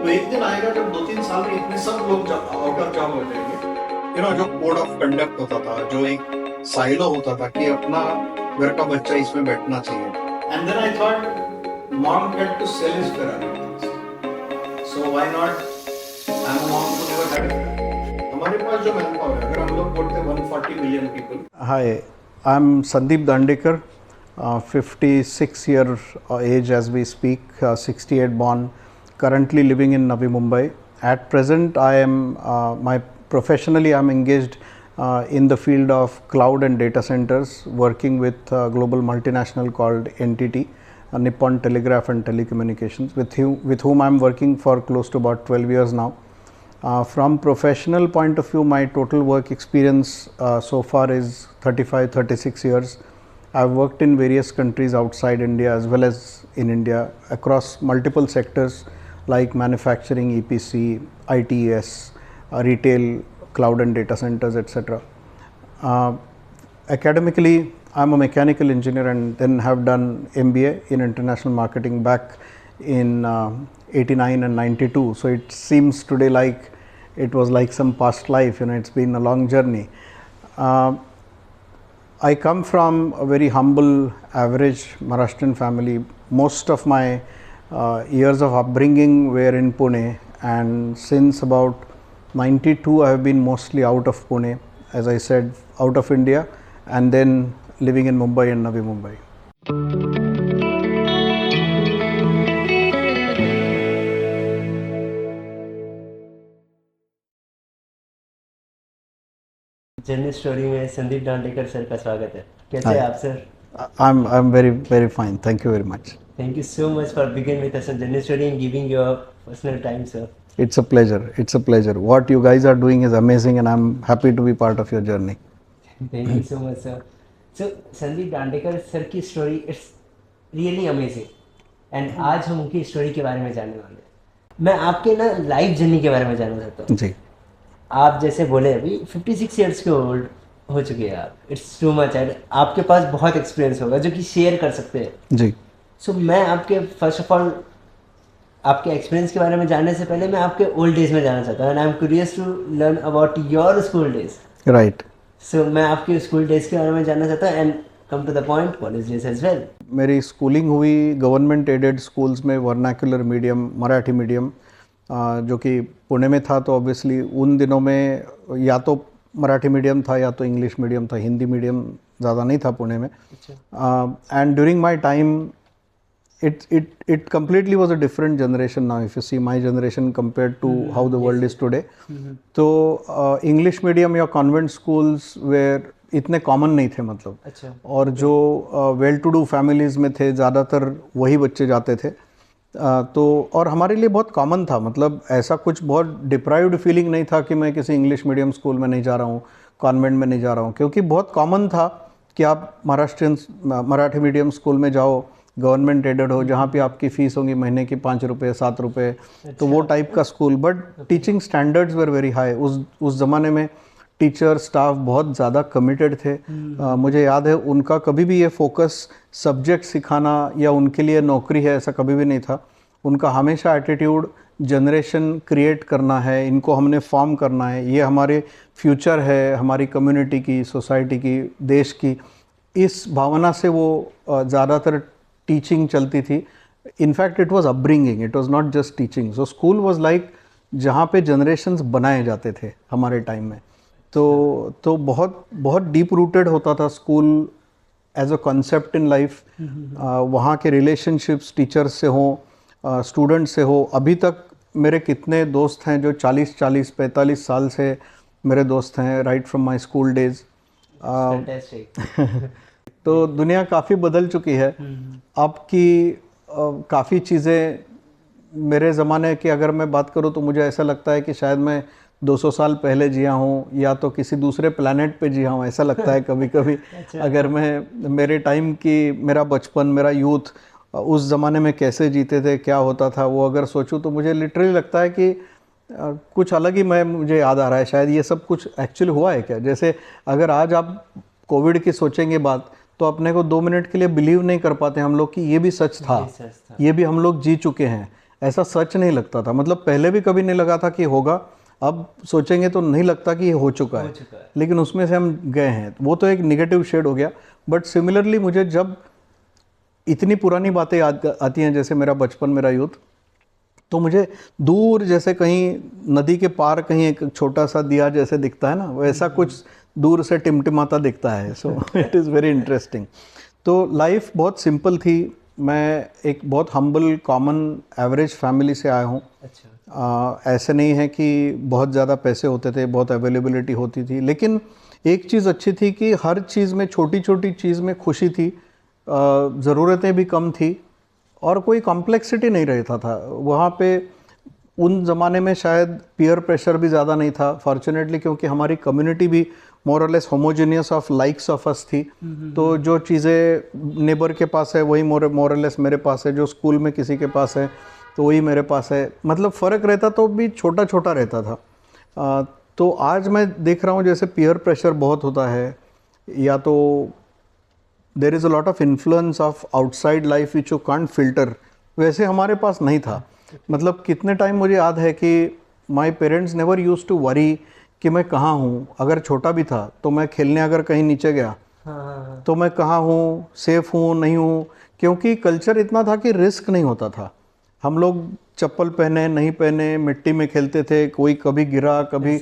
तो एक दिन आएगा जब 2-3 साल में इतने सब लोग आउट ऑफ जॉब हो जाएंगे। जो कोड ऑफ कंडक्ट होता था, जो एक साइलो होता था कि अपना घर का बच्चा इसमें बैठना चाहिए। And then I thought mom get to sell his Ferrari, so why not I am mom to never have. हमारे पास जो मैन पावर है, अगर हम लोग बोलते हैं 140 million people. Hi, I am Sandeep Dandekar, 56 year age as we speak, 68 born, currently living in Navi Mumbai. At present, I am professionally I am engaged in the field of cloud and data centers, working with a global multinational called NTT, Nippon Telegraph and Telecommunications, with whom I am working for close to about 12 years now. From professional point of view, my total work experience so far is 36 years. I've worked in various countries outside India as well as in India across multiple sectors like manufacturing, EPC, ITES, retail, cloud and data centers, etc. Academically, I'm a mechanical engineer and then have done MBA in international marketing back in 89 and 92. So it seems today like it was like some past life, it's been a long journey. I come from a very humble, average Maharashtrian family. Most of my years of upbringing were in Pune, and since about 92 I have been mostly out of Pune, as I said, out of India, and then living in Mumbai and Navi Mumbai. Journey story में Sandeep Dandekar sir का स्वागत है। कैसे हैं आप sir? I'm very fine. Thank you very much. Thank you so much for being with us on Journey Story and giving your personal time, sir. It's a pleasure. It's a pleasure. What you guys are doing is amazing, and I'm happy to be part of your journey. Thank you so much, sir. So Sandeep Dandekar sir की story it's really amazing, and आज हम उनकी story के बारे में जानने वाले हैं। मैं आपके ना लाइफ जर्नी के बारे में जानना चाहता हूँ। जी। आप जैसे बोले अभी 56 ईयर्स के ओल्ड हो चुके हैं आप, इट्स टू मच, एंड आपके पास बहुत एक्सपीरियंस होगा जो कि शेयर कर सकते हैं। जी। सो मैं आपके फर्स्ट ऑफ ऑल आपके एक्सपीरियंस के बारे में जानने से पहले मैं आपके ओल्ड डेज में जानना चाहता हूँ, and I am curious to learn about your school days. Right. So मैं आपके स्कूल डेज के बारे में जानना चाहता हूँ, and come to the point, college days as well. मेरी स्कूलिंग हुई गवर्नमेंट एडेड स्कूल्स में, वर्नाकुलर मीडियम, मराठी मीडियम, जो कि पुणे में था। तो ऑब्वियसली उन दिनों में या तो मराठी मीडियम था या तो इंग्लिश मीडियम था, हिंदी मीडियम ज़्यादा नहीं था पुणे में। And during my time it completely was a different generation now, if you see my generation compared to how the world is today. तो इंग्लिश मीडियम या कॉन्वेंट स्कूल्स वेयर इतने common नहीं थे, मतलब। अच्छा। और जो वेल टू डू फैमिलीज़ में थे ज़्यादातर वही बच्चे जाते थे। तो और हमारे लिए बहुत कॉमन था, मतलब ऐसा कुछ बहुत डिप्राइव्ड फीलिंग नहीं था कि मैं किसी इंग्लिश मीडियम स्कूल में नहीं जा रहा हूँ, कॉन्वेंट में नहीं जा रहा हूँ, क्योंकि बहुत कॉमन था कि आप मराठी मीडियम स्कूल में जाओ, गवर्नमेंट एडेड हो, जहाँ पे आपकी फ़ीस होगी महीने की 5 रुपये 7 रुपये। तो वो टाइप का school, but teaching standards were very high. उस ज़माने में टीचर स्टाफ बहुत ज़्यादा कमिटेड थे। मुझे याद है उनका कभी भी ये फोकस सब्जेक्ट सिखाना या उनके लिए नौकरी है ऐसा कभी भी नहीं था। उनका हमेशा एटीट्यूड जनरेशन क्रिएट करना है, इनको हमने फॉर्म करना है, ये हमारे फ्यूचर है, हमारी कम्युनिटी की, सोसाइटी की, देश की, इस भावना से वो ज़्यादातर टीचिंग चलती थी। In fact it was upbringing, it was not just teaching. So school was like जहाँ पे जनरेशन्स बनाए जाते थे हमारे टाइम में। तो बहुत डीप रूटेड होता था school as a concept in life. वहाँ के रिलेशनशिप्स टीचर्स से हों, स्टूडेंट से हो। अभी तक मेरे कितने दोस्त हैं जो 40-45 साल से मेरे दोस्त हैं, right from my school days. तो दुनिया काफ़ी बदल चुकी है। आपकी काफ़ी चीज़ें, मेरे ज़माने की अगर मैं बात करूँ तो मुझे ऐसा लगता है कि शायद मैं 200 साल पहले जिया हूँ या तो किसी दूसरे प्लैनेट पे जिया हूँ, ऐसा लगता है कभी कभी। अच्छा। अगर मैं मेरे टाइम की, मेरा बचपन, मेरा यूथ उस ज़माने में कैसे जीते थे, क्या होता था, वो अगर सोचूं तो मुझे लिटरली लगता है कि कुछ अलग ही मुझे याद आ रहा है। शायद ये सब कुछ एक्चुअली हुआ है क्या। जैसे अगर आज आप कोविड की सोचेंगे बात, तो अपने को 2 मिनट के लिए बिलीव नहीं कर पाते हम लोग कि ये भी सच था, ये भी हम लोग जी चुके हैं। ऐसा सच नहीं लगता था। मतलब पहले भी कभी नहीं लगा था कि होगा, अब सोचेंगे तो नहीं लगता कि ये हो चुका है, लेकिन उसमें से हम गए हैं। वो तो एक निगेटिव शेड हो गया। बट सिमिलरली मुझे जब इतनी पुरानी बातें याद आती हैं, जैसे मेरा बचपन, मेरा यूथ, तो मुझे दूर जैसे कहीं नदी के पार कहीं एक छोटा सा दिया जैसे दिखता है ना, वैसा कुछ दूर से टिमटिमाता दिखता है। So it is very interesting. तो लाइफ बहुत सिंपल थी। मैं एक बहुत हम्बल कॉमन एवरेज फैमिली से आया हूँ। अच्छा। ऐसे नहीं है कि बहुत ज़्यादा पैसे होते थे, बहुत अवेलेबिलिटी होती थी, लेकिन एक चीज़ अच्छी थी कि हर चीज़ में, छोटी छोटी चीज़ में खुशी थी। ज़रूरतें भी कम थी और कोई कॉम्प्लेक्सिटी नहीं रहता था वहाँ पे। उन ज़माने में शायद पीयर प्रेशर भी ज़्यादा नहीं था फॉर्चुनेटली, क्योंकि हमारी कम्युनिटी भी मोर और less homogeneous of likes of us थी। तो जो चीज़ें नेबर के पास है वही मोर और लेस मेरे पास है, जो स्कूल में किसी के पास है तो वही मेरे पास है। मतलब फ़र्क रहता तो भी छोटा छोटा रहता था। तो आज मैं देख रहा हूँ जैसे पीयर प्रेशर बहुत होता है, या तो there is a lot of influence of outside life which you can't filter, वैसे हमारे पास नहीं था। मतलब कितने टाइम मुझे याद है कि my parents never use to worry कि मैं कहाँ हूँ। अगर छोटा भी था तो मैं खेलने अगर कहीं नीचे गया तो मैं कहाँ हूँ, सेफ हूँ नहीं हूँ, क्योंकि कल्चर इतना था कि रिस्क नहीं होता था। हम लोग चप्पल पहने नहीं पहने मिट्टी में खेलते थे, कोई कभी गिरा कभी,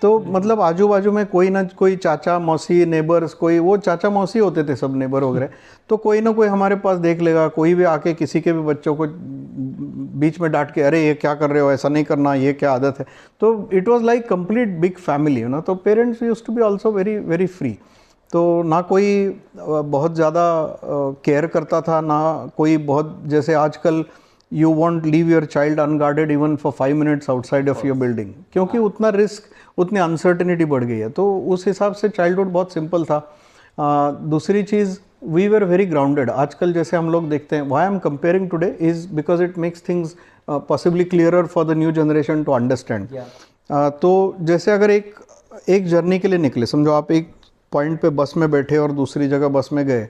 तो मतलब आजू बाजू में कोई ना कोई चाचा मौसी नेबर्स, कोई वो चाचा मौसी होते थे सब नेबर वगैरह, तो कोई ना कोई हमारे पास देख लेगा। कोई भी आके किसी के भी बच्चों को बीच में डांट के, अरे ये क्या कर रहे हो, ऐसा नहीं करना, ये क्या आदत है। तो it was like complete big family, you know. तो parents used to be also very very free. तो ना कोई बहुत ज़्यादा केयर करता था, ना कोई बहुत, जैसे आजकल you want leave your child unguarded even for 5 minutes outside of your building, क्योंकि उतना रिस्क, उतनी अनसर्टेनिटी बढ़ गई है। तो उस हिसाब से चाइल्डहुड बहुत सिंपल था। दूसरी चीज़, वी वर वेरी ग्राउंडेड। आजकल जैसे हम लोग देखते हैं, why I am comparing today is because it makes things possibly clearer for the new generation to understand. तो जैसे अगर एक जर्नी के लिए निकले, समझो आप एक पॉइंट पे बस में बैठे और दूसरी जगह बस में गए,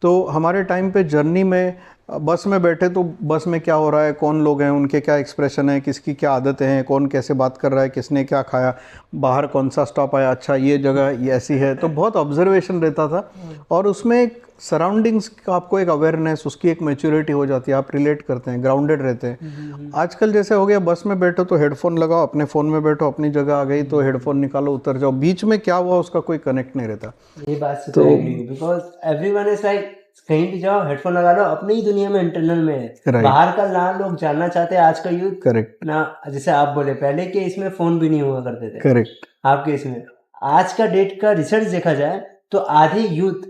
तो हमारे टाइम पे जर्नी में बस में बैठे तो बस में क्या हो रहा है, कौन लोग हैं, उनके क्या एक्सप्रेशन है, किसकी क्या आदतें हैं, कौन कैसे बात कर रहा है, किसने क्या खाया, बाहर कौन सा स्टॉप आया, अच्छा ये जगह ये ऐसी है, तो बहुत ऑब्जर्वेशन रहता था। और उसमें एक सराउंडिंग्स का आपको एक अवेयरनेस, उसकी एक मैच्योरिटी हो जाती है, आप रिलेट करते हैं, ग्राउंडेड रहते हैं। आजकल जैसे हो गया, बस में बैठो तो हेडफोन लगाओ, अपने फ़ोन में बैठो, अपनी जगह आ गई तो हेडफोन निकालो उतर जाओ, बीच में क्या हुआ उसका कोई कनेक्ट नहीं रहता। ये बात से तो एग्री हूँ, बिकॉज एवरीवन इज लाइक कहीं भी जाओ हेडफोन लगा लो, अपनी ही दुनिया में इंटरनल में है। Right. बाहर का ना लोग जानना चाहते हैं आज का यूथ। करेक्ट ना, जैसे आप बोले पहले के इसमें फोन भी नहीं हुआ करते थे, करेक्ट आपके इसमें आज का डेट का रिसर्च देखा जाए तो आधे यूथ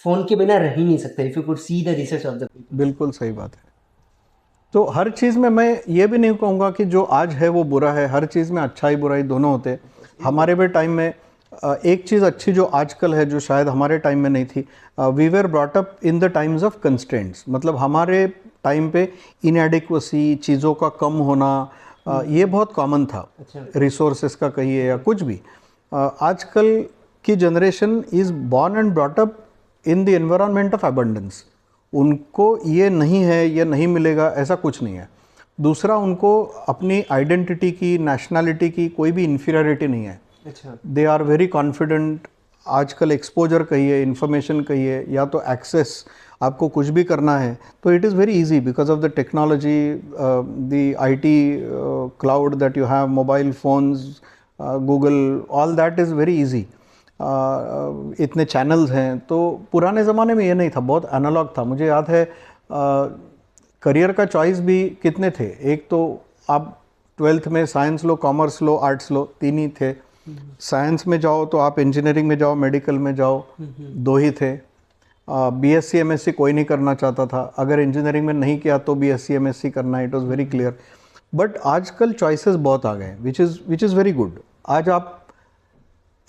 फोन के बिना रह ही नहीं सकते। If you could see the research of the people. बिल्कुल सही बात है। तो हर चीज़ में मैं ये भी नहीं कहूँगा कि जो आज है वो बुरा है, हर चीज़ में अच्छाई बुराई दोनों होते हैं। हमारे भी टाइम में एक चीज़ अच्छी जो आजकल है, जो शायद हमारे टाइम में नहीं थी, we were brought up in the times of constraints. मतलब हमारे टाइम पे इनएडिक्वेसी, चीज़ों का कम होना, ये बहुत कॉमन था। रिसोर्सेस का कहिए या कुछ भी। आजकल की generation is born and brought up in the environment of abundance. उनको ये नहीं है, ये नहीं मिलेगा, ऐसा कुछ नहीं है। दूसरा, उनको अपनी आइडेंटिटी की, नेशनैलिटी की कोई भी इन्फीरियरिटी नहीं है। They are very confident. आजकल एक्सपोजर कहिए, इन्फॉर्मेशन कहिए, या तो एक्सेस, आपको कुछ भी करना है तो it is very easy because of the technology, the IT cloud that you have, mobile phones, Google, all that is very easy. इतने चैनल्स हैं। तो पुराने ज़माने में ये नहीं था, बहुत एनालॉग था। मुझे याद है करियर का चॉइस भी कितने थे। एक तो आप 12th में साइंस लो, कॉमर्स लो, आर्ट्स लो, 3 ही थे। साइंस में जाओ तो आप इंजीनियरिंग में जाओ, मेडिकल में जाओ, 2 ही थे। BSc MSc कोई नहीं करना चाहता था। अगर इंजीनियरिंग में नहीं किया तो BSc MSc करना, it was very clear. But आजकल चॉइसेस बहुत आ गए, विच इज़ वेरी गुड। आज आप,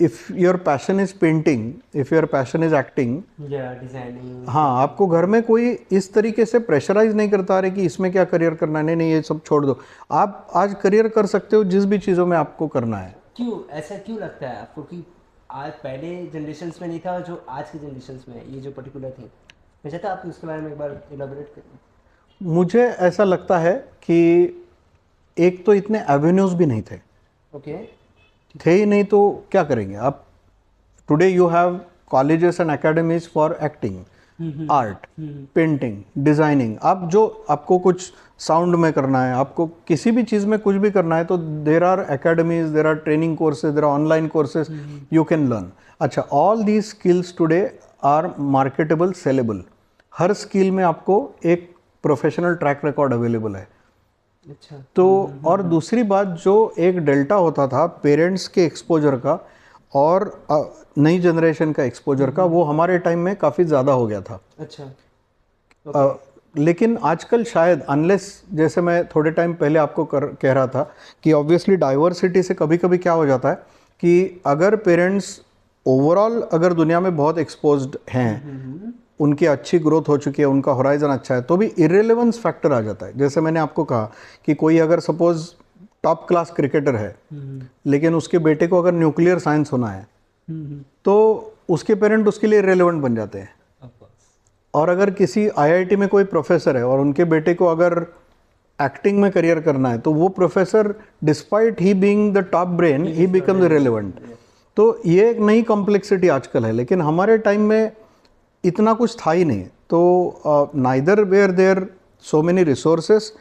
if your passion is painting, if your passion is acting, designing, हाँ, आपको घर में कोई इस तरीके से प्रेशराइज नहीं करता रहे कि इसमें क्या करियर करना है, नहीं नहीं ये सब छोड़ दो। आप आज करियर कर सकते हो जिस भी चीज़ों में आपको करना है। क्यों ऐसा क्यों लगता है आपको कि आज पहले जनरेशन्स में नहीं था, जो आज के जनरेशन्स में ये जो पर्टिकुलर थिंग, मैं चाहता आप उसके बारे में एक बार इलाबोरेट करें। मुझे ऐसा लगता है कि एक तो इतने एवेन्यूज भी नहीं थे, ओके। थे ही नहीं तो क्या करेंगे आप। Today you have colleges and academies for acting, art, painting, designing. आप जो आपको कुछ साउंड में करना है, आपको किसी भी चीज़ में कुछ भी करना है, तो there are academies, there are training courses, there are online courses you can learn. अच्छा, all these skills today are marketable, saleable. हर स्किल में आपको एक प्रोफेशनल ट्रैक रिकॉर्ड अवेलेबल है। अच्छा। तो और दूसरी बात, जो एक डेल्टा होता था पेरेंट्स के एक्सपोजर का और नई जनरेशन का एक्सपोजर का, वो हमारे टाइम में काफ़ी ज़्यादा हो गया था। अच्छा। लेकिन आजकल शायद, अनलेस, जैसे मैं थोड़े टाइम पहले आपको कह रहा था कि ऑब्वियसली डाइवर्सिटी से कभी कभी क्या हो जाता है कि अगर पेरेंट्स ओवरऑल अगर दुनिया में बहुत एक्सपोज्ड हैं, उनकी अच्छी ग्रोथ हो चुकी है, उनका होराइजन अच्छा है, तो भी इरेलेवेंस फैक्टर आ जाता है। जैसे मैंने आपको कहा कि कोई अगर सपोज टॉप क्लास क्रिकेटर है, लेकिन उसके बेटे को अगर न्यूक्लियर साइंस होना है, तो उसके पेरेंट उसके लिए इरेलेवेंट बन जाते हैं। और अगर किसी आईआईटी में कोई प्रोफेसर है और उनके बेटे को अगर एक्टिंग में करियर करना है, तो वो professor despite he being the top brain, he becomes irrelevant. तो ये एक नई कॉम्प्लेक्सिटी आजकल है, लेकिन हमारे टाइम में इतना कुछ था ही नहीं। तो neither were there so many resources,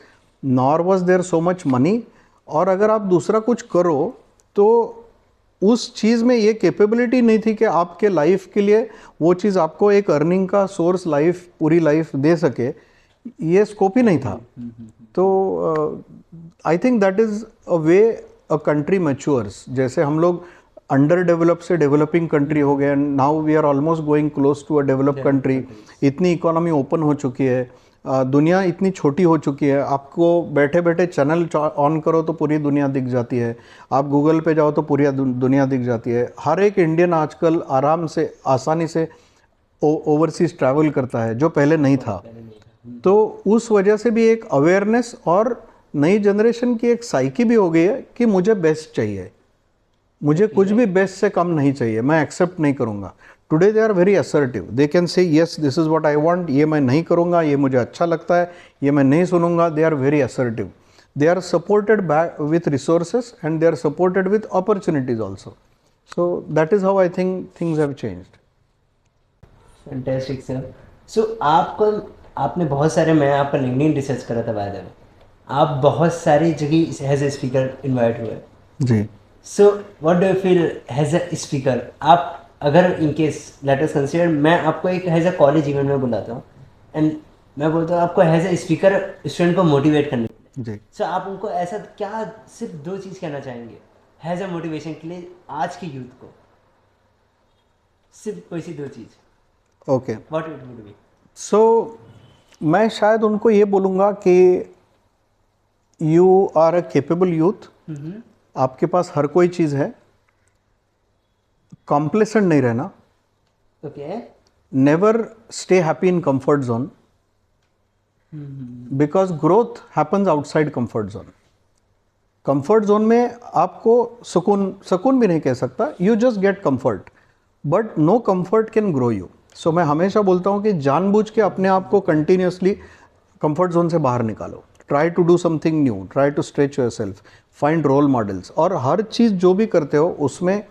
nor was there so much money. और अगर आप दूसरा कुछ करो तो उस चीज़ में ये कैपेबिलिटी नहीं थी कि आपके लाइफ के लिए वो चीज़ आपको एक अर्निंग का सोर्स लाइफ, पूरी लाइफ दे सके, ये स्कोप ही नहीं था। तो I think that is a way a country matures. जैसे हम लोग अंडर डेवलप से डेवलपिंग कंट्री हो गए, now we are almost going close to a develop country. इतनी इकोनॉमी ओपन हो चुकी है, दुनिया इतनी छोटी हो चुकी है, आपको बैठे बैठे चैनल ऑन करो तो पूरी दुनिया दिख जाती है, आप गूगल पे जाओ तो पूरी दुनिया दिख जाती है। हर एक इंडियन आजकल आराम से, आसानी से ओवरसीज ट्रैवल करता है, जो पहले नहीं था। तो उस वजह से भी एक अवेयरनेस और नई जनरेशन की एक साइकी भी हो गई है कि मुझे बेस्ट चाहिए, मुझे कुछ भी बेस्ट से कम नहीं चाहिए, मैं एक्सेप्ट नहीं करूँगा। Today they are very assertive, they can say yes this is what I want, ये मैं नहीं करूँगा, ये मुझे अच्छा लगता है, ये मैं नहीं सुनूंगा। They are very assertive, they are supported back with resources and they are supported with opportunities also. So that is how I think things have changed. Fantastic sir. So आपको, आपने बहुत सारे, मैं आपका लिंक्डइन रिसर्च करा था बाद में, आप बहुत सारी जगह एज ए स्पीकर इन्वाइट हुए जी। So what do you feel as a speaker? आप अगर in case let us consider, मैं आपको एक एज ए कॉलेज इवेंट में बुलाता हूँ एंड मैं बोलता हूँ आपको एज ए स्पीकर स्टूडेंट को मोटिवेट करने के लिए, जी। सो आप उनको ऐसा क्या सिर्फ दो चीज़ कहना चाहेंगे एज ए मोटिवेशन के लिए आज की यूथ को? सिर्फ कोई सी दो चीज़, okay. What it would be? So मैं शायद उनको ये बोलूँगा कि you are a capable youth, आपके पास हर कोई चीज़ है, कॉम्प्लेसेंट नहीं रहना, okay, never stay happy in comfort zone, because growth happens outside comfort zone. Comfort zone में आपको सुकून भी नहीं कह सकता, you just get comfort, but no comfort can grow you. So मैं हमेशा बोलता हूँ कि जानबूझ के अपने आप को कंटिन्यूसली कंफर्ट जोन से बाहर निकालो, try to do something new, try to stretch your self, find role models. और हर चीज़ जो भी करते हो उसमें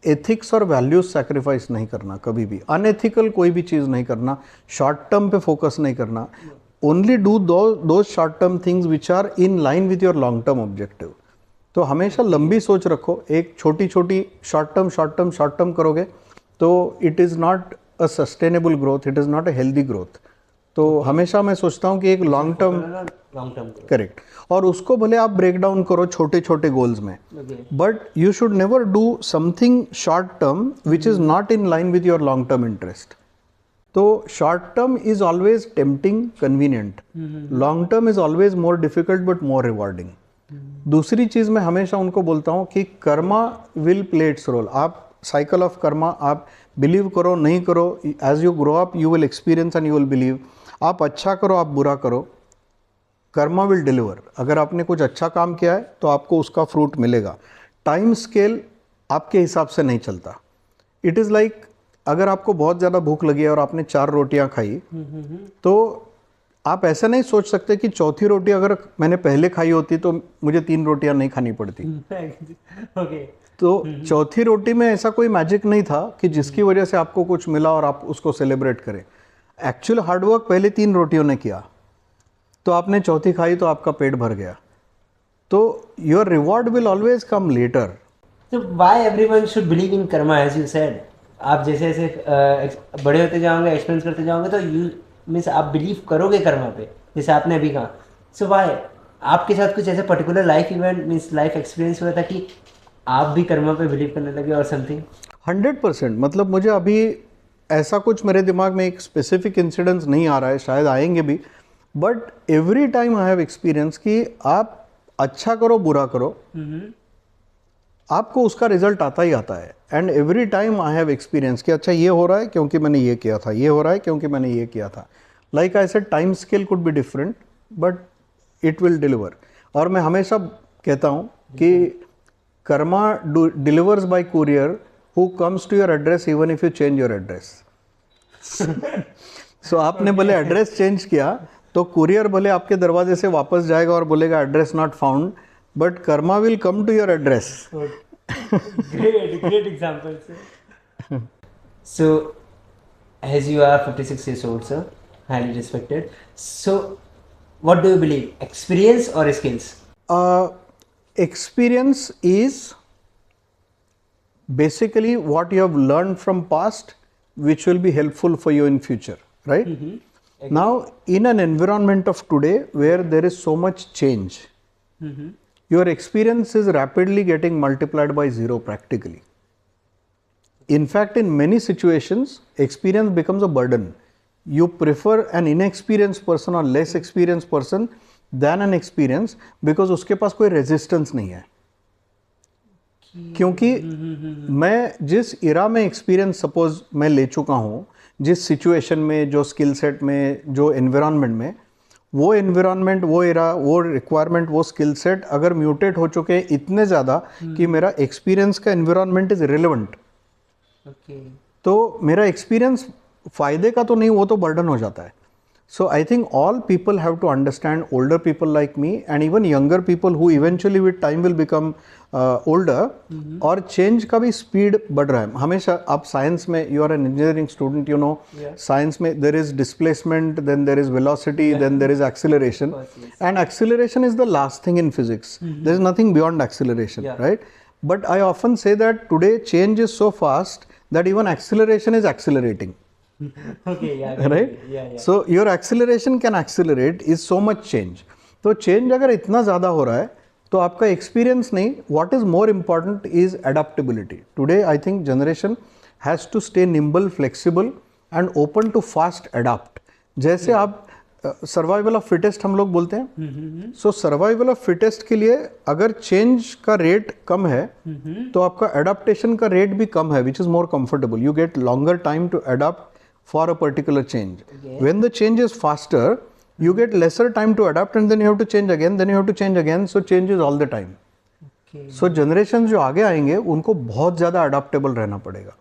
एथिक्स और वैल्यूज सैक्रिफाइस नहीं करना, कभी भी अनएथिकल कोई भी चीज़ नहीं करना, शॉर्ट टर्म पे फोकस नहीं करना, only do those short term things which are in line with your long term objective. तो हमेशा लंबी सोच रखो, एक छोटी छोटी शॉर्ट टर्म करोगे तो it is not a sustainable growth, it is not a healthy growth. तो हमेशा मैं सोचता हूँ कि एक लॉन्ग टर्म, करेक्ट, और उसको भले आप ब्रेक डाउन करो छोटे छोटे गोल्स में, but you should never do something short term which is not in line with your long term interest. तो short term is always tempting, convenient, long term is always more difficult but more rewarding. दूसरी चीज़ मैं हमेशा उनको बोलता हूँ कि karma will play its role. आप साइकिल ऑफ कर्मा, आप बिलीव करो नहीं करो, as you grow up you will experience and you will believe. आप अच्छा करो, आप बुरा करो, कर्मा विल डिलीवर। अगर आपने कुछ अच्छा काम किया है तो आपको उसका फ्रूट मिलेगा। टाइम स्केल आपके हिसाब से नहीं चलता। इट इज़ लाइक अगर आपको बहुत ज़्यादा भूख लगी है और आपने 4 रोटियां खाई, तो आप ऐसा नहीं सोच सकते कि चौथी रोटी अगर मैंने पहले खाई होती तो मुझे 3 रोटियां नहीं खानी पड़ती। ओके। तो चौथी रोटी में ऐसा कोई मैजिक नहीं था कि जिसकी वजह से आपको कुछ मिला और आप उसको सेलिब्रेट करें। एक्चुअल हार्डवर्क पहले 3 रोटियों ने किया, तो आपने चौथी खाई तो आपका पेट भर गया। तो your reward will always come later. तो why everyone should believe in karma as you said? आप जैसे जैसे बड़े होते जाओगे, एक्सपीरियंस करते जाओगे, तो यू मीन्स आप बिलीव करोगे कर्मा पे, जैसे आपने अभी कहा। सो व्हाई आपके साथ कुछ ऐसे particular life event means life experience हुआ था कि आप भी कर्मा पे बिलीव करने लगे और समथिंग? 100%। मतलब मुझे अभी ऐसा कुछ मेरे दिमाग में एक स्पेसिफिक इंसिडेंस नहीं आ रहा है, शायद आएंगे भी, but every time I have experience कि आप अच्छा करो बुरा करो, आपको उसका रिजल्ट आता ही आता है। And every time I have experience कि अच्छा ये हो रहा है क्योंकि मैंने ये किया था, ये हो रहा है क्योंकि मैंने ये किया था। Like I said, time scale could be different but it will deliver. और मैं हमेशा कहता हूँ कि karma delivers by courier who comes to your address even if you change your address. So आपने भले एड्रेस चेंज किया तो कुरियर भले आपके दरवाजे से वापस जाएगा और बोलेगा address not found, but karma will come to your address. Great example, sir. So, as you are 56 years old, sir, highly respected. So, what do you believe? Experience or skills? Experience is basically what you have learned from past, which will be helpful for you in future, right? Now, in an environment of today where there is so much change, your experience is rapidly getting multiplied by 0 practically. In fact, in many situations, experience becomes a burden. You prefer an inexperienced person or less experienced person than an experienced because उसके पास कोई resistance नहीं है। क्योंकि मैं जिस इरा में experience suppose मैं ले चुका हूँ, जिस सिचुएशन में, जो स्किल सेट में, जो एनवायरनमेंट में, वो एनवायरनमेंट, वो इरा, वो रिक्वायरमेंट, वो स्किल सेट अगर म्यूटेट हो चुके हैं इतने ज़्यादा कि मेरा एक्सपीरियंस का एनवायरनमेंट इज रिलेवेंट, तो मेरा एक्सपीरियंस फ़ायदे का तो नहीं, वो तो बर्डन हो जाता है। So I think all people have to understand, older people like me and even younger people who eventually with time will become older, और चेंज का भी स्पीड बढ़ रहा है हमेशा। आप साइंस में, you are an engineering student, you know, science में there is displacement, then there is velocity, then there is acceleration, and acceleration is the last thing in physics. There is nothing beyond acceleration, right? But I often say that today change is so fast that even acceleration is accelerating. Okay, yeah, right? Yeah. So your acceleration can accelerate is so much change. तो change अगर इतना ज़्यादा हो रहा है तो आपका experience नहीं, what is more important is adaptability. Today I think generation has to stay nimble, flexible and open to fast adapt. जैसे आप सर्वाइवल ऑफ फिटेस्ट हम लोग बोलते हैं, सो सर्वाइवल ऑफ फिटेस्ट के लिए अगर चेंज का रेट कम है तो आपका एडाप्टेशन का रेट भी कम है, which is more comfortable. You get longer time to adapt for a particular change. When the change is faster, you get lesser time to adapt and then you have to change again, then you have to change again, so change is all the time. So generations जो आगे आएंगे उनको बहुत ज़्यादा adaptable रहना पड़ेगा.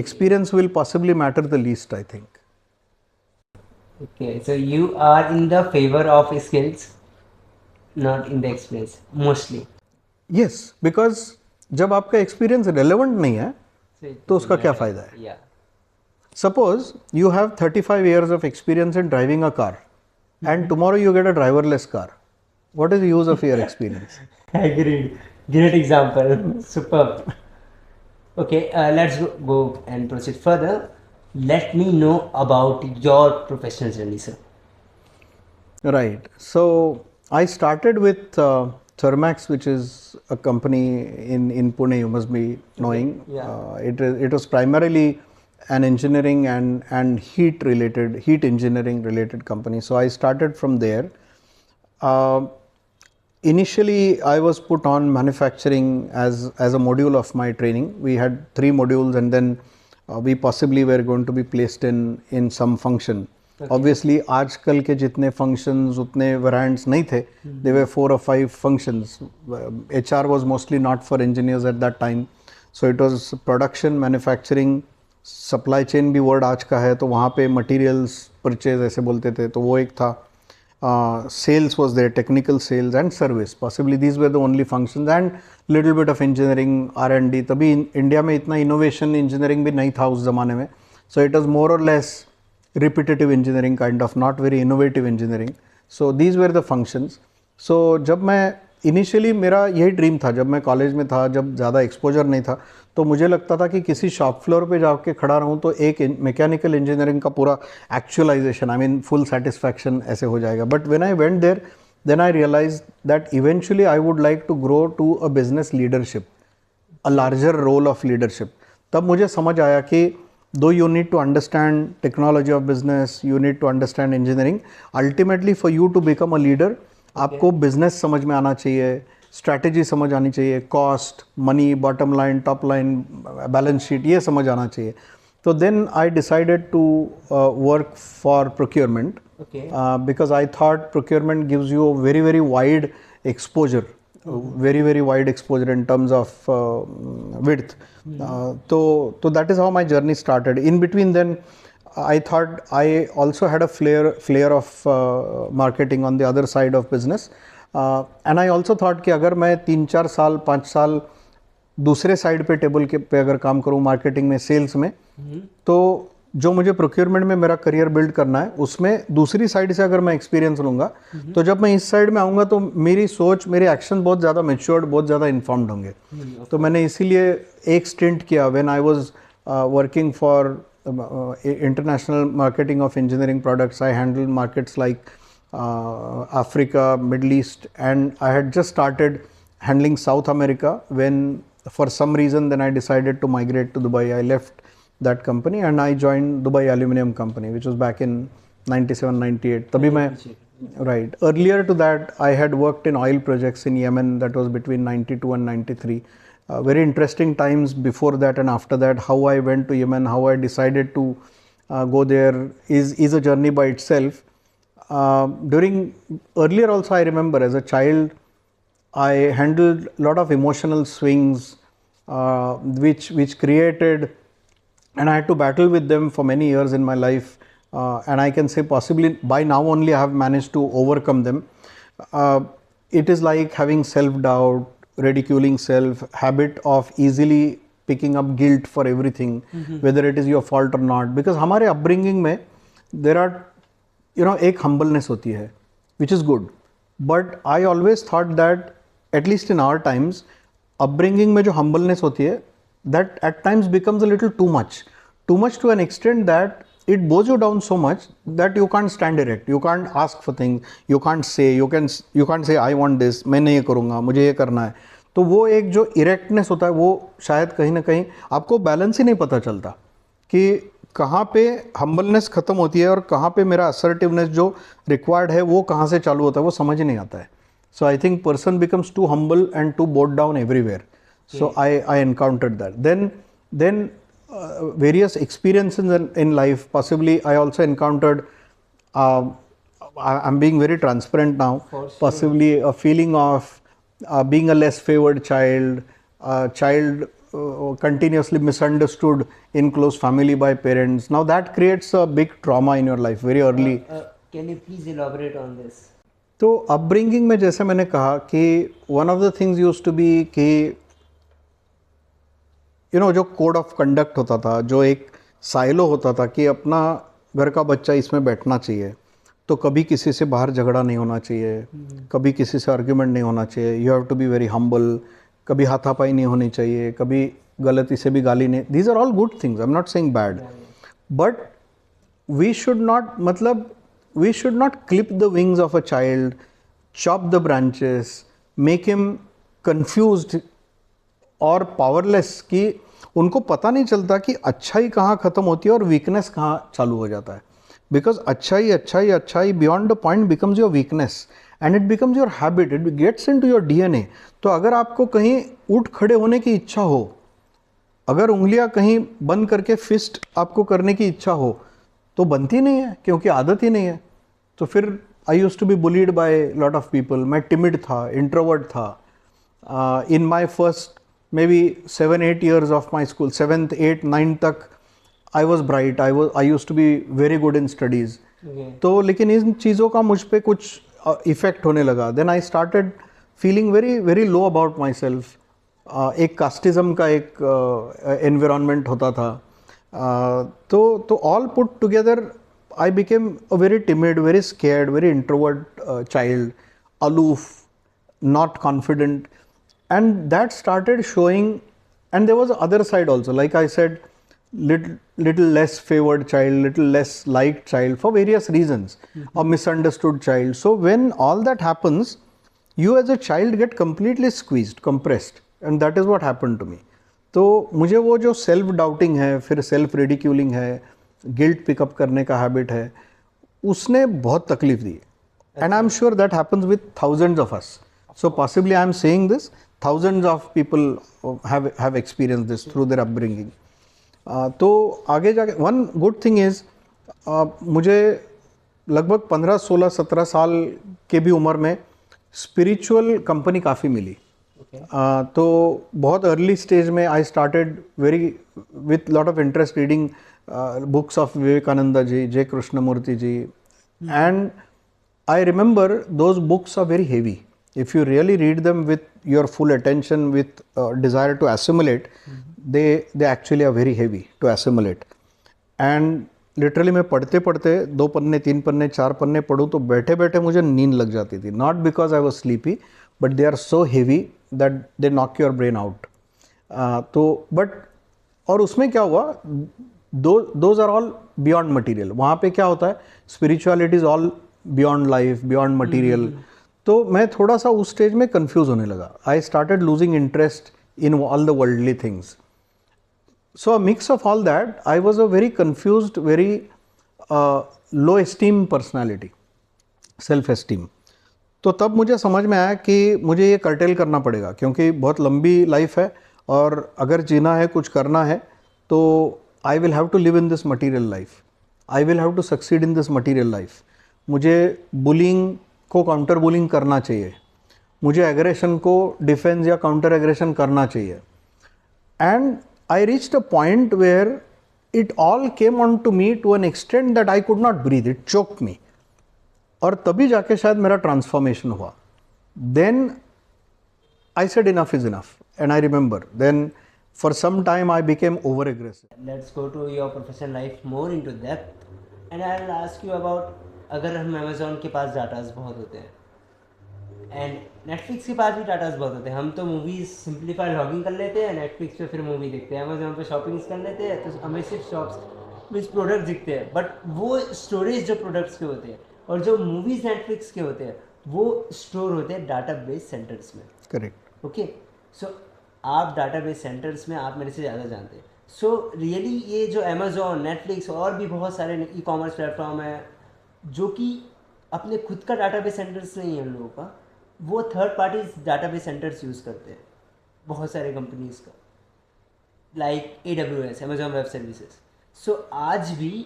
Experience will possibly matter the least, I think. Okay, so you are in the favor of skills, not in the experience, mostly. Yes, because जब आपका experience relevant नहीं है तो उसका क्या फ़ायदा है? Yeah. Suppose you have 35 years of experience in driving a car and tomorrow you get a driverless car. What is the use of your experience? Agreed. Great example. Superb. Okay, let's go and proceed further. Let me know about your professional journey, sir. Right. So I started with Thermax, which is a company in Pune, you must be knowing. Yeah. It was primarily an engineering and heat engineering related company. So I started from there. Initially I was put on manufacturing as a module of my training. We had 3 modules and then we possibly were going to be placed in some function. Okay. Obviously आजकल के जितने functions उतने variants नहीं थे. There were 4 or 5 functions. HR was mostly not for engineers at that time. So it was production, manufacturing, supply chain भी word आज का है, तो वहाँ पे मटेरियल्स परचेज ऐसे बोलते थे, तो वो एक था. Sales was there, technical sales and service. Possibly these were the only functions and little bit of engineering, R&D. तभी इंडिया में इतना innovation engineering भी नहीं था उस ज़माने में. So it was more or less repetitive engineering kind of, not very innovative engineering. So these were the functions. So जब मैं इनिशियली मेरा यही ड्रीम था, जब मैं कॉलेज में था, जब ज़्यादा एक्सपोजर नहीं था, तो मुझे लगता था कि किसी शॉप फ्लोर पे जाके खड़ा रहूँ तो एक मैकेनिकल इंजीनियरिंग का पूरा actualization, I mean full satisfaction ऐसे हो जाएगा. But when I went there, then I realize that eventually I would like to grow to a business leadership, a larger role of leadership. तब मुझे समझ आया कि though you need to understand technology of business, you need to understand engineering. Ultimately for you to become a leader, आपको business समझ में आना चाहिए, स्ट्रैटेजी समझ आनी चाहिए, cost, money, bottom line, top line, balance sheet, ये समझ आना चाहिए. तो then I decided to work for procurement, because I thought procurement gives you very very wide exposure, very wide exposure in terms of width. So that is how my journey started. In between then, I thought I also had a flair of marketing on the other side of business, and I also thought कि अगर मैं 3-4 साल 5 साल दूसरे side पे table के पे अगर काम करूँ मार्केटिंग में, सेल्स में, तो जो मुझे प्रोक्योरमेंट में मेरा करियर बिल्ड करना है, उसमें दूसरी साइड से अगर मैं एक्सपीरियंस लूँगा, तो जब मैं इस साइड में आऊँगा तो मेरी सोच, मेरे एक्शन बहुत ज़्यादा मैच्योर्ड, बहुत ज़्यादा इन्फॉर्म्ड होंगे. तो मैंने इसीलिए एक स्टिंट किया when I was working for international marketing of engineering products. I handle markets like Africa, Middle East, and I had just started handling South America when for some reason then I decided to migrate to Dubai. I left that company and I joined Dubai Aluminium Company, which was back in 97, 98. तभी मैं, right. Earlier to that, I had worked in oil projects in Yemen. That was between 92 and 93. Very interesting times before that and after that. How I went to Yemen, how I decided to go there is a journey by itself. During earlier also, I remember as a child, I handled a lot of emotional swings, which created, and I had to battle with them for many years in my life. And I can say possibly by now only I have managed to overcome them. It is like having self-doubt, ridiculing self, habit of easily picking up guilt for everything, whether it is your fault or not. Because हमारे upbringing में there are, एक humbleness होती है, which is good. But I always thought that at least in our times, upbringing में जो humbleness होती है, that at times becomes a little too much to an extent that it bows you down so much that you can't stand erect, you can't ask for things, you can't say I want this, मैं नहीं ये करूँगा, मुझे ये करना है. तो वो एक जो इरेक्टनेस होता है, वो शायद कहीं ना कहीं आपको बैलेंस ही नहीं पता चलता कि कहाँ पे हम्बलनेस ख़त्म होती है और कहाँ पे मेरा असर्टिवनेस जो रिक्वायर्ड है वो कहाँ से चालू होता है, वो समझ ही नहीं आता है. So I think person becomes too humble and too bowed down everywhere. So I encountered that. Then various experiences in life. Possibly I also encountered. I'm being very transparent now. Possibly a feeling of being a less favored child, continuously misunderstood in close family by parents. Now that creates a big trauma in your life very early. Can you please elaborate on this? तो upbringing में जैसे मैंने कहा कि one of the things used to be कि जो code of conduct होता था, जो एक साइलो होता था कि अपना घर का बच्चा इसमें बैठना चाहिए, तो कभी किसी से बाहर झगड़ा नहीं होना चाहिए, कभी किसी से आर्ग्यूमेंट नहीं होना चाहिए, you have to be very humble, कभी हाथापाई नहीं होनी चाहिए, कभी गलती से भी गाली नहीं. These are all good things, I am not saying bad, but we should not clip the wings of a child, chop the branches, make him confused और पावरलेस कि उनको पता नहीं चलता कि अच्छाई कहाँ ख़त्म होती है और वीकनेस कहाँ चालू हो जाता है. बिकॉज अच्छाई beyond the point becomes your weakness and it becomes your habit, it gets into your DNA. तो अगर आपको कहीं उठ खड़े होने की इच्छा हो, अगर उंगलियां कहीं बंद करके फिस्ट आपको करने की इच्छा हो, तो बनती नहीं है क्योंकि आदत ही नहीं है. तो फिर I used to be bullied by lot of people. मैं टिमिड था, इंट्रोवर्ट था. In my first maybe 7-8 years of my school, 7th, 8th, 9th तक I was bright, I use to be very good in studies. Okay. तो लेकिन इन चीज़ों का मुझ पे कुछ इफ़ेक्ट होने लगा. Then I started feeling very very low about my self. एक कास्टिज़म का एक एनवायरनमेंट होता था. तो all put together I became a very timid, very scared, very introvert child, aloof, not confident, and that started showing. And there was the other side also, like I said, little less favored child, little less liked child for various reasons, a misunderstood child. So when all that happens, you as a child get completely squeezed, compressed, and that is what happened to me. तो मुझे वो जो self doubting है, फिर self ridiculing है, guilt pickup करने का habit है, उसने बहुत तकलीफ दी. And I'm sure that happens with thousands of us. So possibly I'm saying this, thousands of people have experienced this through their upbringing. तो आगे जाके one good thing is मुझे लगभग 15, 16, 17 साल के भी उम्र में स्पिरिचुअल कंपनी काफ़ी मिली. तो बहुत अर्ली स्टेज में I started very with lot of interest reading books of Vivekananda ji, J Krishnamurti ji. And I remember those books are very heavy. If you really read them with your full attention, with desire to assimilate, they actually are very heavy to assimilate. And literally मैं पढ़ते पढ़ते 2 पन्ने 3 पन्ने 4 पन्ने पढ़ूँ तो बैठे बैठे मुझे नींद लग जाती थी. Not because I was sleepy, but they are so heavy that they knock your brain out. तो but और उसमें क्या हुआ, those are all beyond material. वहाँ पे क्या होता है, spirituality is all beyond life, beyond material. तो मैं थोड़ा सा उस स्टेज में कंफ्यूज होने लगा. I started losing interest in all the worldly things. So a mix of all that, I was a very confused, very low esteem personality, self esteem. तो तब मुझे समझ में आया कि मुझे ये कर्टेल करना पड़ेगा, क्योंकि बहुत लंबी लाइफ है और अगर जीना है, कुछ करना है, तो I will have to live in this material life, I will have to succeed in this material life. मुझे बुलिंग को काउंटर बुलिंग करना चाहिए, मुझे एग्रेशन को डिफेंस या काउंटर एग्रेशन करना चाहिए. And I reached a point where it all came on to me to an extent that I could not breathe, it choked me. और तभी जाके शायद मेरा ट्रांसफॉर्मेशन हुआ. Then I said enough is enough. And I remember then for some time I became over aggressive. Let's go to your professional life more into depth, and I'll ask you about, अगर हम Amazon के पास datas बहुत होते हैं and Netflix के पास भी datas बहुत होते हैं. हम तो मूवीज़ सिंप्लीफाइड लॉगिंग कर लेते हैं, नेटफ्लिक्स पे फिर मूवी देखते हैं, अमेज़ॉन पे शॉपिंग्स कर लेते हैं, तो हमें सिर्फ शॉप्स में प्रोडक्ट दिखते हैं. बट वो स्टोरेज जो प्रोडक्ट्स के होते हैं और जो मूवीज़ नेटफ्लिक्स के होते हैं वो स्टोर होते हैं डाटाबेस सेंटर्स में. करेक्ट. ओके, सो आप डाटाबेस सेंटर्स में आप मेरे से ज़्यादा जानते हैं. सो रियली ये जो अमेज़ॉन, नेटफ्लिक्स और भी बहुत सारे ई कॉमर्स प्लेटफॉर्म है जो कि अपने खुद का डाटाबेस सेंटर्स नहीं है उन लोगों का, वो third party database centres use करते हैं बहुत सारे कंपनीज़ का, like AWS, Amazon web services. So आज भी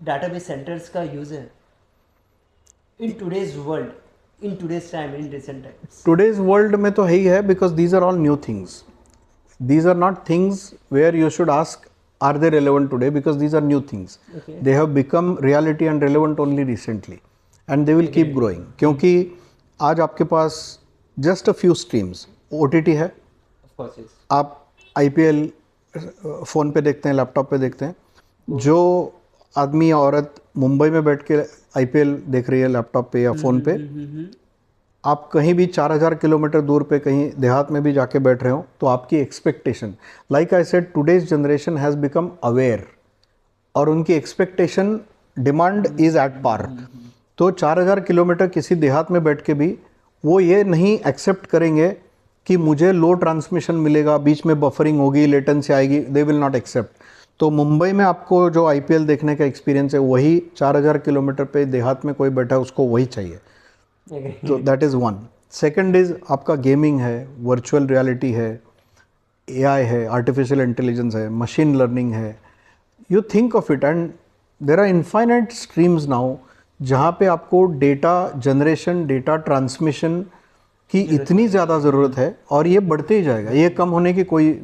डाटाबेस सेंटर्स का यूज़ है in today's world, in today's time, in recent times. Today's world में तो है ही है, because these are all new things. These are not things where you should ask, are they relevant today? Because these are new things. Okay. They have become reality and relevant only recently. And they will keep growing. क्योंकि आज आपके पास just a few streams. OTT है. Of course, yes. आप IPL phone पे देखते हैं, laptop पे देखते हैं. जो आदमी या औरत मुंबई में बैठ के IPL देख रही है लैपटॉप पे या फ़ोन पे, आप कहीं भी 4000 किलोमीटर दूर पे कहीं देहात में भी जाके बैठ रहे हो, तो आपकी expectation, like I said, today's generation has become aware, और उनकी expectation, demand is at par. तो 4000 किलोमीटर किसी देहात में बैठ के भी वो ये नहीं एक्सेप्ट करेंगे कि मुझे लो ट्रांसमिशन मिलेगा, बीच में बफरिंग होगी, लेटेंसी आएगी, दे विल नॉट एक्सेप्ट. तो मुंबई में आपको जो IPL देखने का एक्सपीरियंस है, वही 4000 किलोमीटर पे देहात में कोई बैठा है उसको वही चाहिए. तो that is one. Second is आपका गेमिंग है, वर्चुअल रियलिटी है, AI है, आर्टिफिशियल इंटेलिजेंस है, मशीन लर्निंग है. You think of it, and there are infinite streams now जहाँ पे आपको डेटा जनरेशन, डेटा ट्रांसमिशन कि इतनी ज़्यादा ज़रूरत है और ये बढ़ते ही जाएगा, ये कम होने की कोई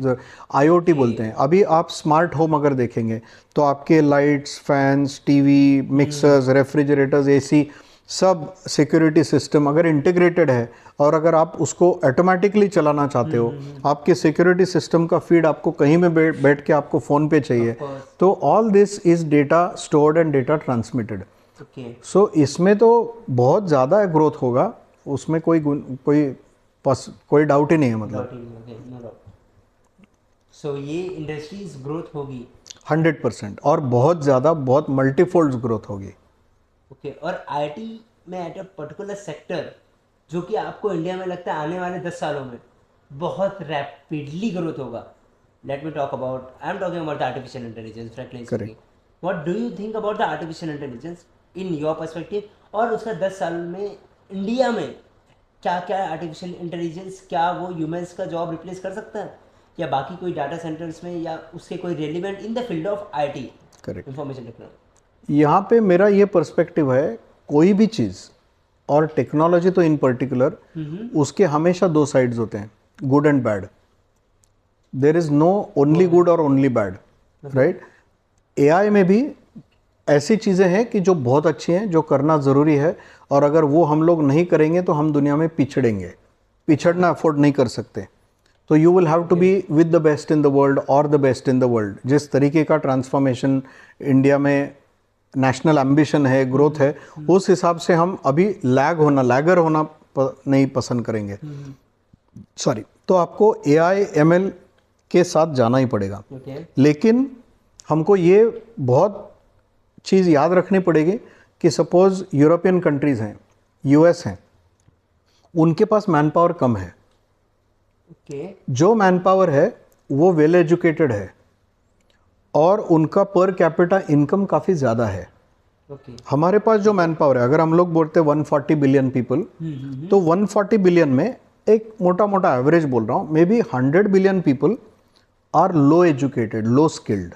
IoT बोलते हैं। अभी आप स्मार्ट होम अगर देखेंगे तो आपके lights, fans, TV, mixers, refrigerators, AC सब सिक्योरिटी सिस्टम अगर इंटीग्रेटेड है और अगर आप उसको ऑटोमेटिकली चलाना चाहते हो, आपके सिक्योरिटी सिस्टम का फीड आपको कहीं में बैठ के आपको फ़ोन पे चाहिए, तो all this is data stored and data transmitted. So इसमें तो बहुत ज़्यादा ग्रोथ होगा, उसमें कोई डाउट ही नहीं है मतलब। सो ये इंडस्ट्रीज ग्रोथ होगी 100% और बहुत ज़्यादा, बहुत मल्टीफोल्ड ग्रोथ होगी। ओके और आईटी में एट अ पर्टिकुलर सेक्टर जो कि आपको इंडिया में लगता है आने वाले 10 सालों में बहुत रैपिडली ग्रोथ होगा। Let me talk about, I am talking about artificial intelligence frankly speaking. What do you think about the artificial intelligence in your perspective, और उसका 10 साल में इंडिया में क्या क्या आर्टिफिशियल इंटेलिजेंस, क्या वो ह्यूमंस का जॉब रिप्लेस कर सकता है या बाकी कोई डाटा सेंटर्स में या उसके कोई relevant in the field of IT, correct. Information technology. यहाँ पे मेरा ये पर्सपेक्टिव है, कोई भी चीज़ और टेक्नोलॉजी तो इन पर्टिकुलर, उसके हमेशा दो साइड्स होते हैं, good and bad. There is no only good और ओनली बैड, राइट। AI में भी ऐसी चीज़ें हैं कि जो बहुत अच्छी हैं, जो करना ज़रूरी है, और अगर वो हम लोग नहीं करेंगे तो हम दुनिया में पिछड़ेंगे, पिछड़ना अफोर्ड नहीं कर सकते। तो you will have to be with the best in the world और the best in the world. जिस तरीके का ट्रांसफॉर्मेशन इंडिया में नेशनल एम्बिशन है, ग्रोथ है, उस हिसाब से हम अभी लैगर होना नहीं पसंद करेंगे। सॉरी, तो आपको AI ML के साथ जाना ही पड़ेगा। लेकिन हमको ये बहुत चीज़ याद रखनी पड़ेगी कि सपोज यूरोपियन कंट्रीज़ हैं, US हैं, उनके पास मैन पावर कम है। जो मैन पावर है वो वेल एजुकेटेड है और उनका पर कैपिटा इनकम काफ़ी ज़्यादा है। हमारे पास जो मैन पावर है, अगर हम लोग बोलते हैं 140 बिलियन पीपल, तो 140 बिलियन में एक मोटा मोटा एवरेज बोल रहा हूँ, maybe 100 billion people are low educated, low skilled,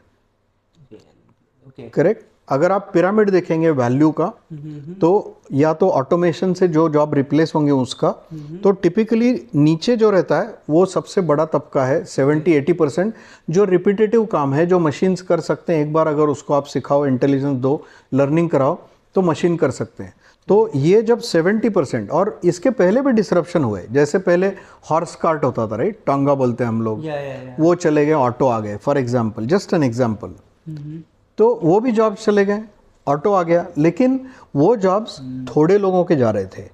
correct. अगर आप पिरामिड देखेंगे वैल्यू का, तो या तो ऑटोमेशन से जो जॉब रिप्लेस होंगे उसका, तो टिपिकली नीचे जो रहता है वो सबसे बड़ा तबका है, 70-80%, जो रिपीटेटिव काम है, जो मशीन्स कर सकते हैं। एक बार अगर उसको आप सिखाओ, इंटेलिजेंस दो, लर्निंग कराओ, तो मशीन कर सकते हैं। तो ये जब 70%, और इसके पहले भी डिसरप्शन हुए, जैसे पहले हॉर्स कार्ट होता था, राइट, टांगा बोलते हैं हम लोग, वो चले गए, ऑटो आ गए, for example, just an example. तो वो भी जॉब्स चले गए, ऑटो आ गया, लेकिन वो जॉब्स थोड़े लोगों के जा रहे थे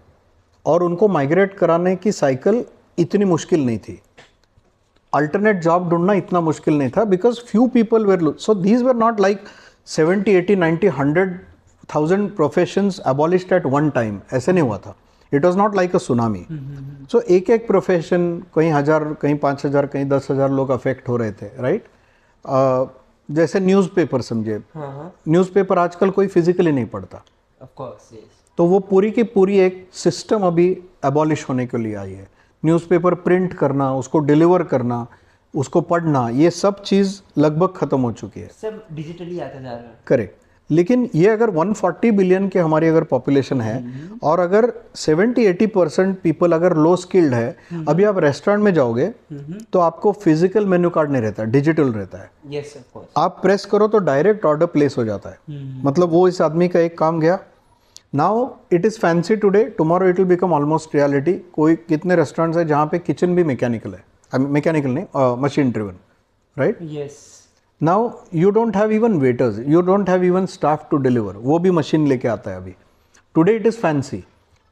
और उनको माइग्रेट कराने की साइकिल इतनी मुश्किल नहीं थी। अल्टरनेट जॉब ढूंढना इतना मुश्किल नहीं था, because few people were, so these were not like 70, 80, 90, 100,000 professions abolished at one time, ऐसे नहीं हुआ था। It was not like a tsunami. So एक एक प्रोफेशन, कहीं 1000, कहीं 5000, कहीं 10,000 लोग अफेक्ट हो रहे थे, राइट। जैसे न्यूज़पेपर समझे, न्यूज़पेपर आजकल कोई फिजिकली नहीं पढ़ता, ऑफ कोर्स, यस। तो वो पूरी की पूरी एक सिस्टम अभी एबॉलिश होने के लिए आई है। न्यूज़पेपर प्रिंट करना, उसको डिलीवर करना, उसको पढ़ना, ये सब चीज़ लगभग ख़त्म हो चुकी है, सब डिजिटली आता जा रहा है, करेक्ट। लेकिन ये अगर 140 बिलियन की हमारी अगर पॉपुलेशन है और अगर 70-80% पीपल अगर लो स्किल्ड है, अभी आप रेस्टोरेंट में जाओगे तो आपको फिजिकल मेन्यू कार्ड नहीं रहता, डिजिटल रहता है। Yes, of course. आप प्रेस करो तो डायरेक्ट ऑर्डर प्लेस हो जाता है। मतलब वो इस आदमी का एक काम गया। Now it is fancy today, tomorrow it will become almost reality. कोई कितने रेस्टोरेंट्स है जहाँ पे किचन भी मैकेनिकल है, मैकेनिकल नहीं, machine driven, right. Yes. Now you don't have even waiters, you don't have even staff to deliver, वो भी मशीन लेके आता है अभी। Today it is fancy,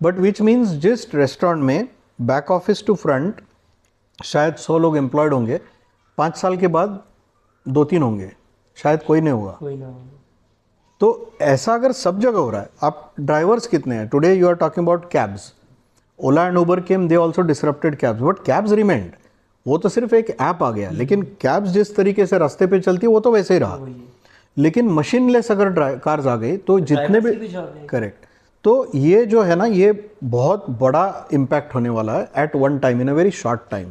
but which means जिस रेस्टोरेंट में बैक ऑफिस टू फ्रंट शायद 100 लोग एम्प्लॉयड होंगे, 5 साल के बाद 2-3 होंगे, शायद कोई नहीं होगा। तो ऐसा अगर सब जगह हो रहा है, आप ड्राइवर्स कितने हैं? Today you are talking about cabs, Ola and Uber came, they also disrupted cabs, but cabs remained. वो तो सिर्फ एक ऐप आ गया, लेकिन कैब्स जिस तरीके से रास्ते पे चलती है वो तो वैसे ही रहा। लेकिन मशीन लेस अगर कार्स आ गई तो जितने भी, करेक्ट। तो ये जो है ना, ये बहुत बड़ा इम्पैक्ट होने वाला है at one time, in a very short time.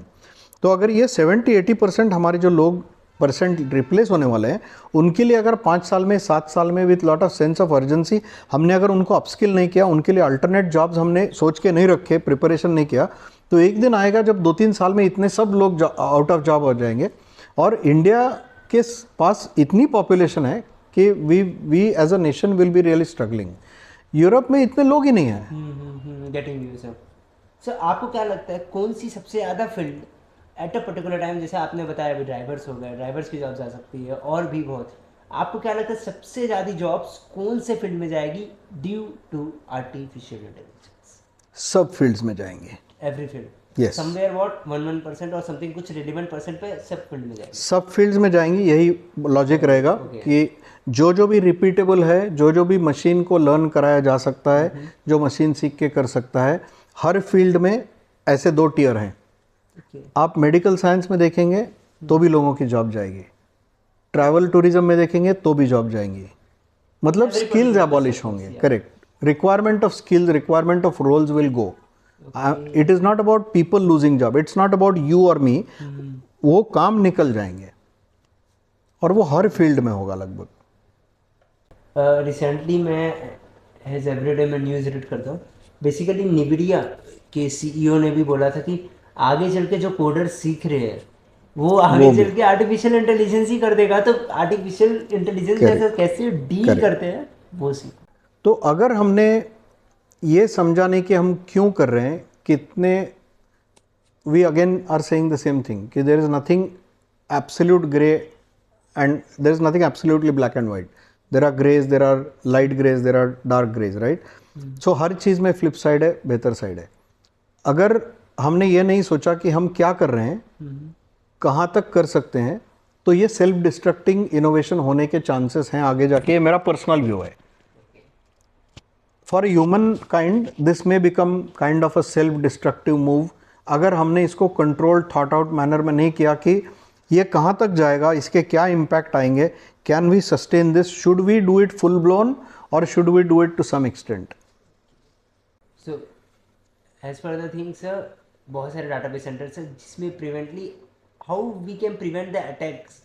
तो अगर ये 70-80% हमारे जो लोग परसेंट रिप्लेस होने वाले हैं, उनके लिए अगर 5 साल में 7 साल में with lot of sense of urgency हमने अगर उनको अपस्किल नहीं किया, उनके लिए अल्टरनेट जॉब्स हमने सोच के नहीं रखे, प्रिपरेशन नहीं किया, तो एक दिन आएगा जब 2-3 साल में इतने सब लोग आउट ऑफ जॉब हो जाएंगे। और इंडिया के पास इतनी पॉपुलेशन है कि we as a nation will be really struggling. Europe में इतने लोग ही नहीं हैं। Getting you sir. सर आपको क्या लगता है कौन सी सबसे ज़्यादा field at a particular time, जैसे आपने बताया अभी ड्राइवर्स हो गए, ड्राइवर्स की जॉब्स आ सकती है और भी बहुत, आपको क्या लगता है सबसे ज़्यादा जॉब्स कौन से फील्ड में जाएगी ड्यू टू आर्टिफिशियल इंटेलिजेंस? सब फील्ड्स में जाएंगे, every field, Yes. Somewhere what 1% और समथिंग कुछ रिलेवेंट परसेंट पे सब फील्ड में जाएगी। सब फील्ड्स में जाएंगी, यही लॉजिक रहेगा कि जो भी रिपीटेबल है, जो भी मशीन को लर्न कराया जा सकता है, जो मशीन सीख के कर सकता है, हर फील्ड में ऐसे 2 टियर हैं। आप मेडिकल साइंस में देखेंगे तो भी लोगों की जॉब जाएगी, ट्रैवल टूरिज्म में देखेंगे तो भी जॉब जाएंगी, मतलब स्किल्स एबॉलिश होंगे। Correct, requirement of skills, requirement of roles will go. It is not about people losing job, it's not about you और मी, वो काम निकल जाएंगे और वो हर फील्ड में होगा लगभग। रिसेंटली मैं एज एवरीडे में न्यूज़ रीड करता हूँ, बेसिकली निविडिया के सीईओ ने भी बोला था कि आगे चल के जो कोडर्स सीख रहे हैं वो आगे चल के आर्टिफिशियल इंटेलिजेंस ही कर देगा, तो आर्टिफिशियल इंटेलिजेंस के कैसे डील करते हैं वो सीखो। तो अगर हमने ये समझाने कि हम क्यों कर रहे हैं, कितने, we again are saying the same thing कि there is nothing absolute grey and there is nothing absolutely black and white, there are greys, there are light greys, there are dark greys, right. So हर चीज़ में flip side है, बेहतर side है। अगर हमने ये नहीं सोचा कि हम क्या कर रहे हैं, कहाँ तक कर सकते हैं, तो ये सेल्फ डिस्ट्रक्टिंग इनोवेशन होने के चांसेस हैं आगे जाके। ये मेरा पर्सनल व्यू है। फॉर ह्यूमन काइंड दिस में become kind of a self destructive move अगर हमने इसको कंट्रोल थॉट आउट मैनर में नहीं किया कि ये कहाँ तक जाएगा, इसके क्या इम्पैक्ट आएंगे, can we sustain this, should we do it full blown or should we do it to some extent. So as per the thing sir, बहुत सारे डाटाबेस सेंटर्स हैं जिसमें preventively how we can prevent the attacks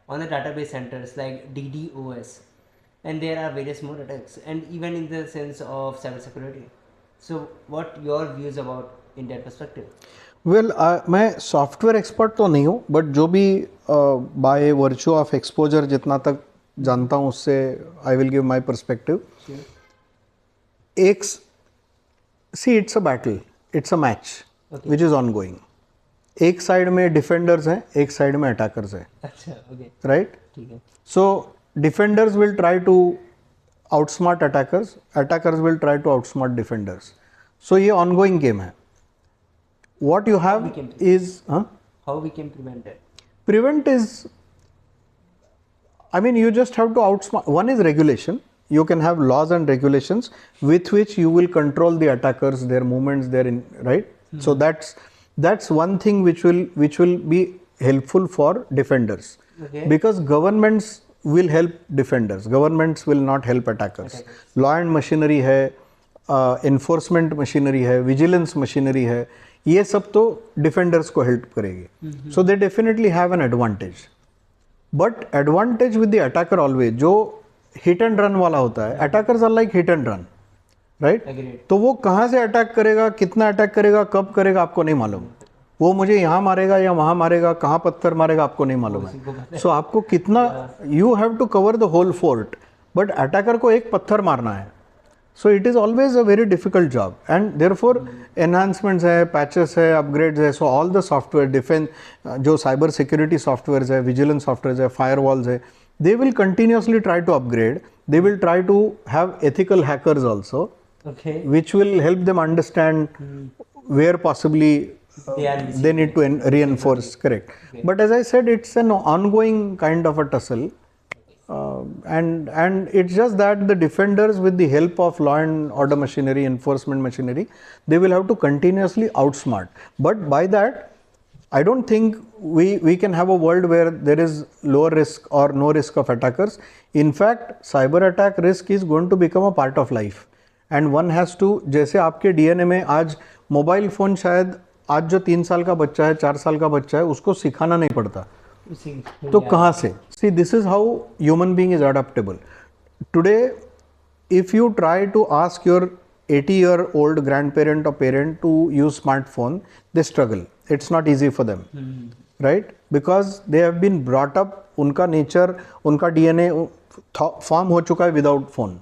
on the database centres like DDoS, and there are various more attacks and even in the sense of cyber security. So what your views about in that perspective? Well मैं software expert तो नहीं हूँ, but जो भी by virtue of exposure जितना तक जानता हूँ उससे I will give my perspective. एक see it's a battle, it's a match which is on going. एक साइड में डिफेंडर्स हैं, एक साइड में अटैकर्स हैं। अच्छा, ओके, राइट। ठीक है। सो defenders will try to outsmart attackers, attackers will try to outsmart defenders. So ये ongoing game है. What you have is how we can prevent it? Prevent is, I mean, you just have to outsmart. One is regulation. You can have laws and regulations with which you will control the attackers, their movements, their right. So that's one thing which will be helpful for defenders. Okay. Because governments will help defenders, governments will not help attackers. Law and machinery है, enforcement machinery है, vigilance machinery है, ये सब तो defenders को help करेगी. So they definitely have an advantage. But advantage with the attacker always, जो hit and run वाला होता है, attackers are like hit and run, right? Agreed. तो वो कहाँ से अटैक करेगा, कितना अटैक करेगा, कब करेगा, आपको नहीं मालूम। वो मुझे यहाँ मारेगा या वहाँ मारेगा, कहाँ पत्थर मारेगा, आपको नहीं मालूम है। सो आपको कितना, you have to cover the whole fort, but attacker को एक पत्थर मारना है। So it is always a very difficult job and therefore enhancements है, पैचेस है, अपग्रेड्स है। So all the software defence, जो साइबर सिक्योरिटी सॉफ्टवेयर है, विजिलेंस सॉफ्टवेयर है, फायरवॉल्स है, they will continuously try to upgrade, they will try to have ethical hackers also, which will help them understand where possibly they need to reinforce. Correct. But as I said, it's an ongoing kind of a tussle, and it's just that the defenders, with the help of law and order machinery, enforcement machinery, they will have to continuously outsmart. But by that, I don't think we can have a world where there is lower risk or no risk of attackers. In fact, cyber attack risk is going to become a part of life. And one has to, जैसे आपके DNA में आज mobile phone, शायद आज जो 3 साल का बच्चा है, 4 साल का बच्चा है, उसको सिखाना नहीं पड़ता। तो कहाँ से? See, this is how human being is adaptable. Today, if you try to ask your 80-year-old grandparent or parent to use smartphone, they struggle. It's not easy for them, right? Because they have been brought up, उनका nature, उनका DNA form हो चुका है without phone.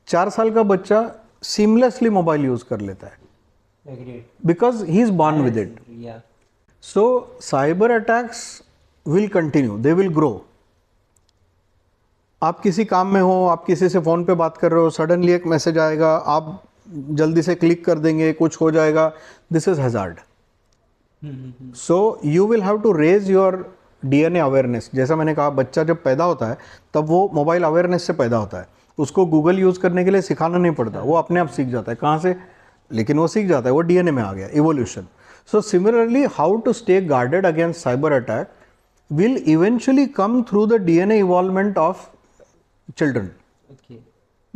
4 साल का बच्चा seamlessly mobile use कर लेता है because he is born with it. So cyber attacks will continue, they will grow. आप किसी काम में हो, आप किसी से फ़ोन पे बात कर रहे हो, सडनली एक मैसेज आएगा, आप जल्दी से क्लिक कर देंगे, कुछ हो जाएगा. This is hazard. So you will have to raise your DNA awareness. जैसा मैंने कहा, बच्चा जब पैदा होता है तब वो मोबाइल अवेयरनेस से पैदा होता है. उसको गूगल यूज़ करने के लिए सिखाना नहीं पड़ता, वो अपने आप सीख जाता है. कहाँ से? लेकिन वो सीख जाता है, वो DNA में आ गया, evolution. So similarly, how to stay guarded against cyber attack will eventually come through the DNA involvement of children,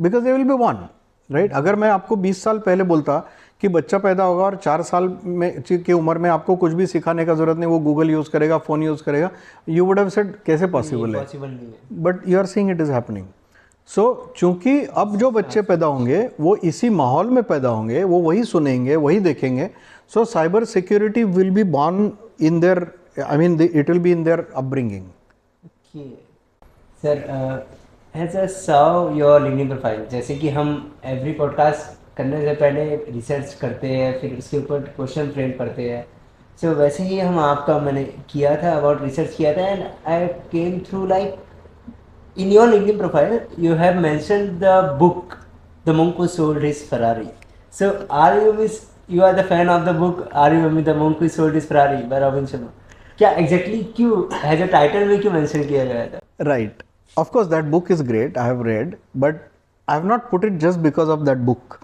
because they will be one, right. अगर मैं आपको 20 साल पहले बोलता कि बच्चा पैदा होगा और 4 साल में की उम्र में आपको कुछ भी सिखाने का जरूरत नहीं, वो गूगल यूज़ करेगा, फ़ोन यूज़ करेगा, यू वुड हैव सेड कैसे पॉसिबल है. But you are seeing it is happening. So चूंकि अब जो बच्चे पैदा होंगे वो इसी माहौल में पैदा होंगे, वो वही सुनेंगे, वही देखेंगे. So cyber security will be born in there, I mean it will be in their upbringing. Sir, as a saw your LinkedIn profile, जैसे कि हम एवरी पॉडकास्ट करने से पहले रिसर्च करते हैं, फिर उसके ऊपर क्वेश्चन फ्रेम करते हैं. सो वैसे ही हम आपका मैंने किया था, अबाउट रिसर्च किया था, and I came through like in your LinkedIn profile you have mentioned the book The Monk Who Sold His Ferrari. So are you are the fan of the book, are you the monk who sold his Ferrari by Robin Sharma? क्या exactly क्यों as a title में क्यों mention किया गया था? Right. Of course that book is great, I have read, but I have not put it just because of that book.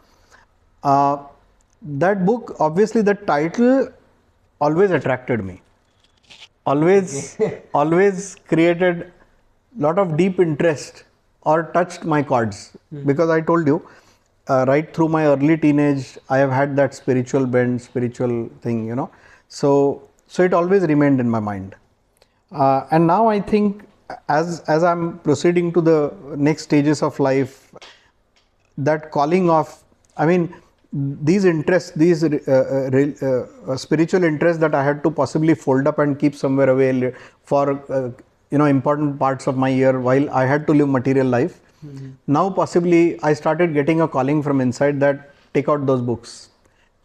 That book, obviously the title always attracted me. Always created lot of deep interest or touched my chords, because I told you right through my early teenage I have had that spiritual bend, spiritual thing, you know. So it always remained in my mind, and now I think as I'm proceeding to the next stages of life, that calling of, I mean, these interests, these spiritual interests that I had to possibly fold up and keep somewhere away for important parts of my year while I had to live material life. Now possibly I started getting a calling from inside that take out those books,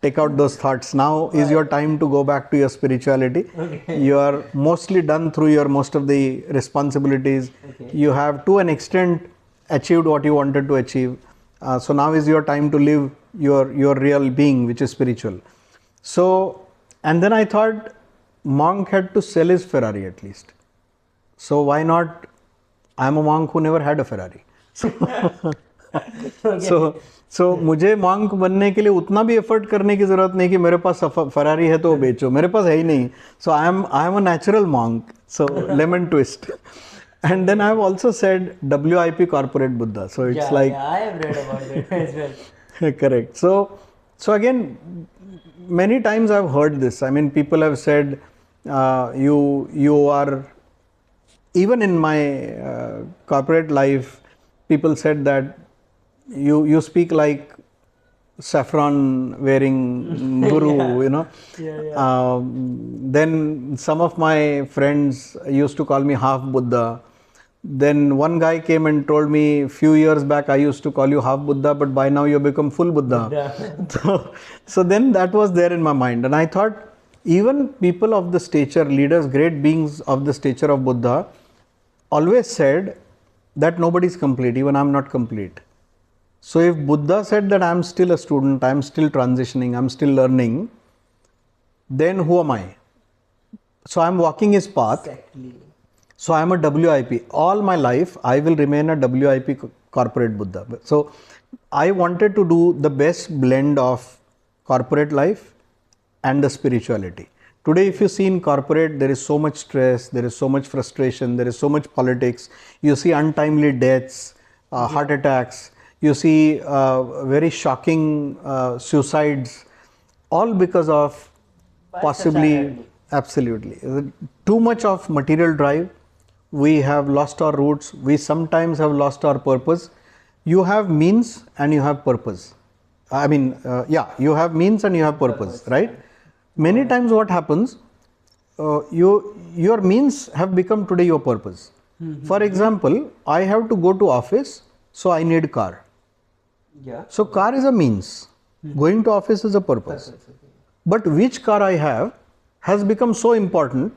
take out those thoughts. Now is your time to go back to your spirituality. You are mostly done through your most of the responsibilities. You have to an extent achieved what you wanted to achieve. So now is your time to live your real being, which is spiritual. So, and then I thought monk had to sell his Ferrari at least. So why not? I am a monk who never had a Ferrari. So मुझे monk बनने के लिए उतना भी effort करने की ज़रूरत नहीं कि मेरे पास Ferrari है तो बेचो, मेरे पास है ही नहीं. So I am a natural monk. So lemon twist. And then I have also said WIP Corporate Buddha. So it's like I have read about it as well. Correct. So again, many times I've heard this. I mean, people have said you are. Even in my corporate life, people said that you speak like saffron wearing guru, you know. Then some of my friends used to call me half Buddha. Then one guy came and told me few years back, I used to call you half Buddha, but by now you become full Buddha. So then that was there in my mind, and I thought even people of the stature, leaders, great beings of the stature of Buddha, always said that nobody is complete, even I am not complete. So if Buddha said that I am still a student, I am still transitioning, I am still learning, then who am I? So I am walking his path. Exactly. So I am a WIP. All my life I will remain a WIP corporate Buddha. So I wanted to do the best blend of corporate life and the spirituality. Today, if you see in corporate, there is so much stress, there is so much frustration, there is so much politics. You see untimely deaths, heart attacks. You see very shocking suicides, all because of possibly Absolutely. Too much of material drive. We have lost our roots. We sometimes have lost our purpose. You have means and you have purpose. I mean, you have means and you have purpose, right? Many times what happens, your means have become today your purpose. For example, I have to go to office, so I need car. Yeah. So car is a means. Going to office is a purpose. But which car I have has become so important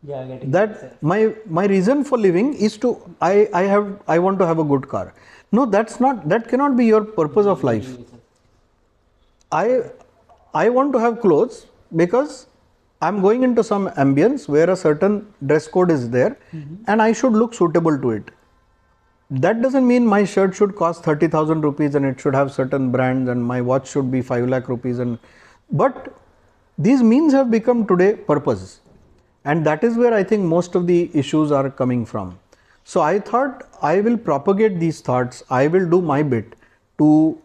Yeah, getting that my reason for living is to I want to have a good car. No, that cannot be your purpose of life. I want to have clothes because I'm going into some ambience where a certain dress code is there and I should look suitable to it. That doesn't mean my shirt should cost 30,000 rupees and it should have certain brands and my watch should be 5 lakh rupees. But these means have become today purpose. And that is where I think most of the issues are coming from. So I thought I will propagate these thoughts. I will do my bit to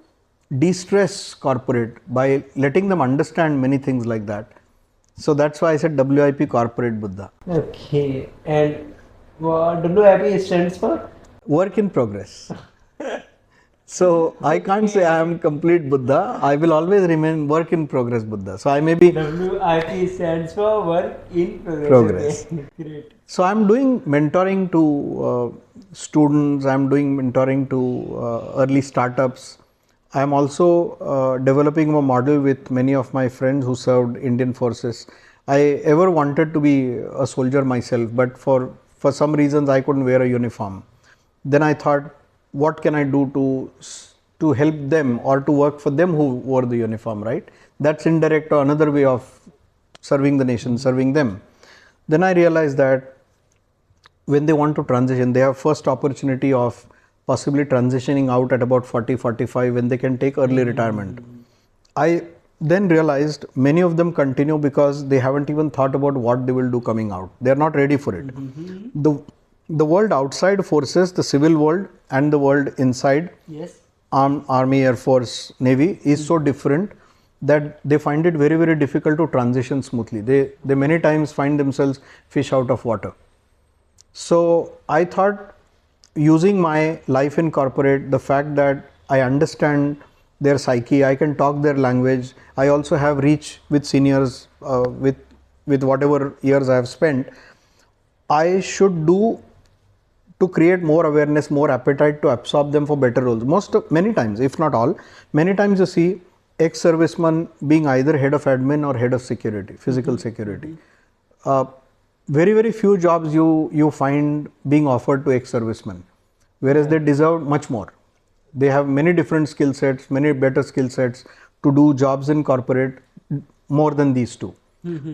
de-stress corporate by letting them understand many things like that. So that's why I said WIP Corporate Buddha. Okay. And what WIP stands for? Work in progress. So I can't say I am complete Buddha. I will always remain work in progress Buddha. So I may be WIP stands for work in progress. Progress. Okay. Great. So I'm doing mentoring to students. I'm doing mentoring to early startups. I'm also developing a model with many of my friends who served Indian forces. I ever wanted to be a soldier myself, but for some reasons I couldn't wear a uniform. Then I thought, what can I do to help them or to work for them who wore the uniform, right? That's indirect or another way of serving the nation, serving them. Then I realized that when they want to transition, they have first opportunity of possibly transitioning out at about 40, 45 when they can take early retirement. I then realized many of them continue because they haven't even thought about what they will do coming out. They are not ready for it. The world outside forces, the civil world and the world inside, Yes. Army, Air Force, Navy is so different that they find it very, very difficult to transition smoothly. They many times find themselves fish out of water. So I thought, using my life in corporate, the fact that I understand their psyche, I can talk their language, I also have reach with seniors with whatever years I have spent, I should do to create more awareness, more appetite to absorb them for better roles. Many times, if not all, many times you see ex-servicemen being either head of admin or head of security, physical security. Very, very few jobs you find being offered to ex-servicemen, whereas they deserve much more. They have many different skill sets, many better skill sets to do jobs in corporate more than these two.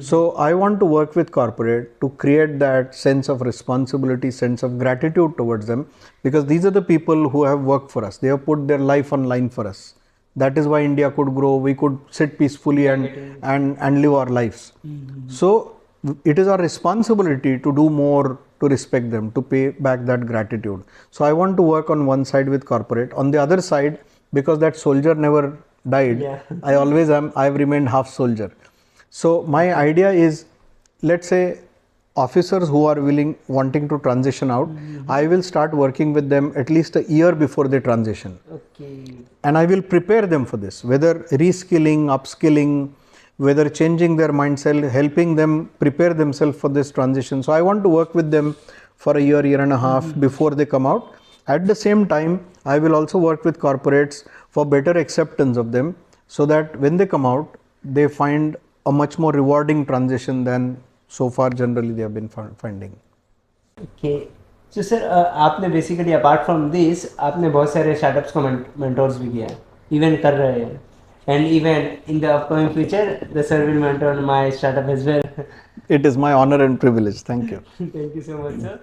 So I want to work with corporate to create that sense of responsibility, sense of gratitude towards them, because these are the people who have worked for us. They have put their life on line for us. That is why India could grow. We could sit peacefully and live our lives. So it is our responsibility to do more to respect them, to pay back that gratitude. So I want to work on one side with corporate. On the other side, because that soldier never died, I've remained half soldier. So my idea is, let's say officers who are wanting to transition out, I will start working with them at least a year before they transition. Okay. And I will prepare them for this, whether reskilling, upskilling, whether changing their mindset, helping them prepare themselves for this transition. So I want to work with them for a year and a half before they come out. At the same time, I will also work with corporates for better acceptance of them, so that when they come out, they find a much more rewarding transition than so far generally they have been finding. Okay. So sir, आपने basically apart from this, आपने बहुत सारे startups को mentors भी किया है, even कर रहे हैं, and even in the upcoming future, the sir will mentor my startup as well. It is my honor and privilege. Thank you. Thank you so much, sir.